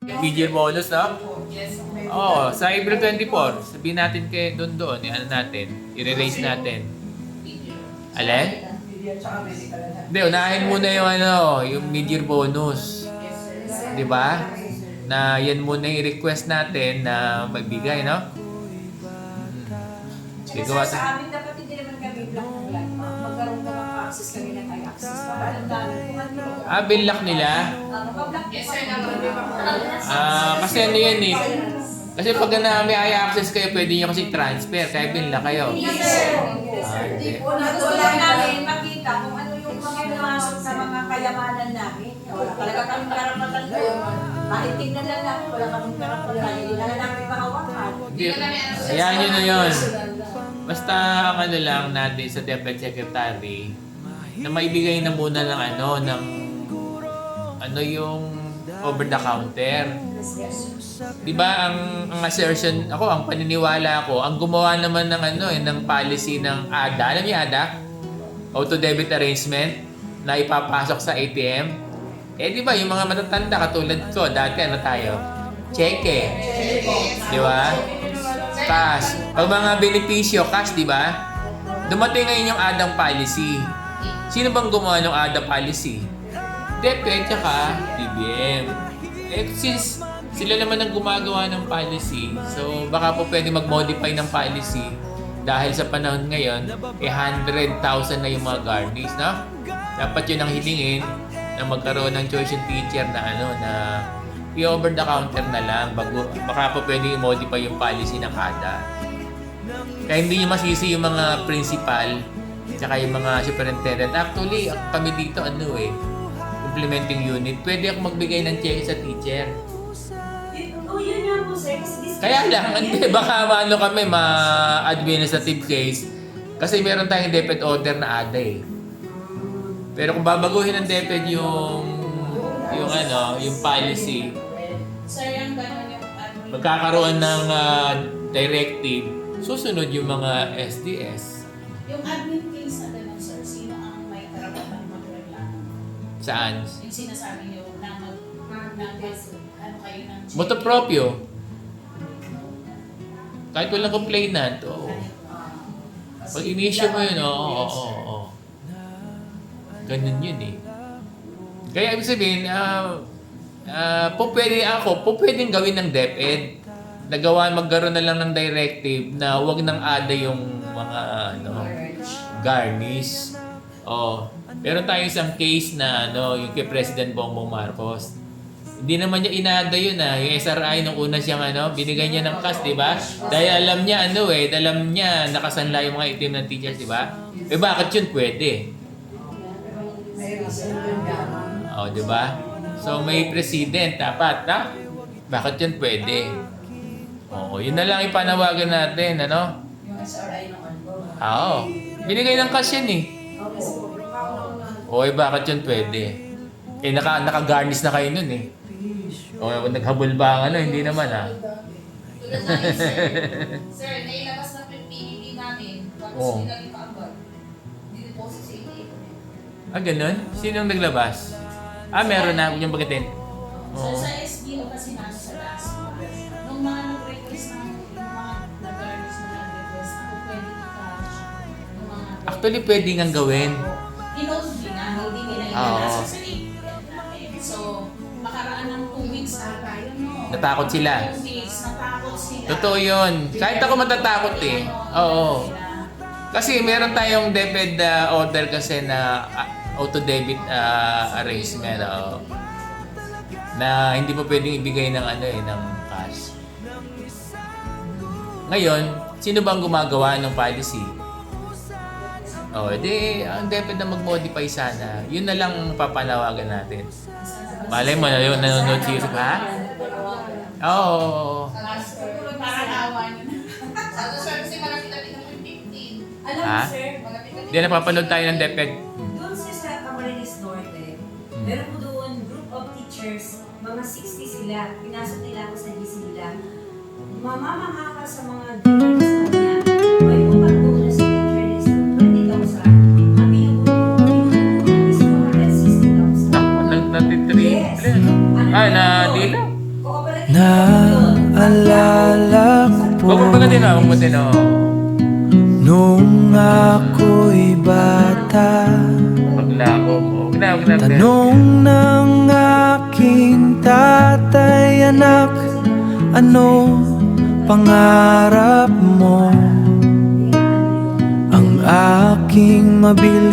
Major bonus, no? Yes. Oo, sa April 24, sabihin natin kay doon, ano natin, i-release natin. Alin? Hindi, unahin muna yung yung mid-year bonus. Di ba? Na yan muna yung request natin na magbigay, no? Kasi sa amin dapat hindi naman kami block ng line. Magkaroon ka ng access kami na tayo access. Parang dami kung ano. Binlock nila? Mapablock. Yes, sir. Kasi ano yan eh. Kasi pag may access kayo, pwede nyo kasi transfer. Kaya binlock kayo. Yes, sir. Gusto lang namin makita kung ano yung mga pumasok sa mga kayamanan namin. Wala talaga kami karapatan doon. Kahit tingnan lang namin, wala kami karapatan. Hindi na namin makawakan. Ayan yun na yun. Basta ang ano lang natin sa DepEd Secretary na maibigay na muna ng yung over the counter. Di ba ang assertion ako, ang paniniwala ko, ang gumawa naman ng ng policy ng ADA. Alam niyo ADA? Auto debit arrangement na ipapasok sa ATM. Di ba yung mga matatanda katulad ko, dati tayo? Cheque. Di ba? Cash. Pag mga benepisyo, cash, di ba? Dumating ngayon yung ADA policy. Sino bang gumawa ng ADA policy? DepEd tsaka BBM. Since sila naman ang gumagawa ng policy, so baka po pwede mag-modify ng policy dahil sa panahon ngayon, 100,000 na yung mga garnies, no? Dapat yun ang hilingin na magkaroon ng tuition teacher na na i-over the counter na lang. Baka po pwede i-modify yung policy ng ADA. Kaya hindi nyo masisi yung mga principal tsaka yung mga superintendent. Actually, kami dito implementing unit. Pwede ako magbigay ng check sa teacher. Yun nga po, sir. Kaya lang, baka kami ma-administrative case kasi meron tayong DepEd order na ADA eh. Pero kung babaguhin ng DepEd yung policy, Sir, yung gano'n yung magkakaroon ng directive, susunod yung mga SDS. Yung admin case na gano'n, sir, sino ang may karapatang magreklamo? Saan? Yung sinasabi niyo na kayo ng check? Motu proprio. Kahit walang complainant, oo. Pag in-issue mo yun, oo. Ganun yun eh. Kaya ibig sabihin, pwedeng gawin ng DepEd. Magkaroon na lang ng directive na huwag nang ADA yung mga garnish. Meron tayong isang case na yung kay President Bongbong Marcos. Hindi naman niya inada yun yung SRI nung una siyang binigay niya ng cash, di ba? Dahil alam niya alam niya nakasanla yung mga itim ng teachers, di ba? Bakit yun pwede? Di ba? So may president dapat, bakit yun pwede? Yun na lang ipanawagan natin, Yung SRI ng binigay ng cash yan eh. Bakit yun pwede? Naka-garnish na kayo nun eh. Naghabol ba hindi naman Tulad na yun, sir, nailabas na PPP namin. Tapos nilagay pa agad. Diniposit sa ATM. Ganun? Sinong naglabas? Meron na. Huwag niyong bagitin. So sa SBO kasi nasa sa last month, nung mga nag-request ng nag-garnish na nag-request, ako pwede i-cash yung mga... Actually, pwede nga gawin. Hinold din hindi nila inalasa sa ATM. So, makaraan ng 2 weeks ata yun, no? Natakot sila. 2 weeks, natakot sila. Totoo yun. Kahit ako matatakot eh. Oo. Kasi meron tayong DepEd order kasi na auto debit arrangement na hindi pa pwedeng ibigay ng ng cash. Ngayon, sino bang gumagawa ng policy? Ang DepEd na mag-modify sana. Yun na lang papanawagan natin. Malay mo na yun, nanonood siya ha? Oo. Parang awa nyo na. Sa sir, kasi malapit-lapit na 15. Alam Ha? mo, sir, Hindi napapanood tayo ng DepEd. doon sa Camarines Norte, meron po doon group of teachers, mga 60 sila, pinasok nila ako sa GC nila. Mamamangha ka sa mga teachers na niya, may upat doon na sa teacher list, 20,000. Kami yung is 460,000. Natitriple. Yes. Na doon? dila? Oo, Cooperative yun. Naalala ko po Huwag mo din ako, huwag mo din ako. nung ako'y bata. Paglako mo. Huwag na, huwag na. Tanong ng aking tatay, anak, ano pangarap mo? Ang aking mabili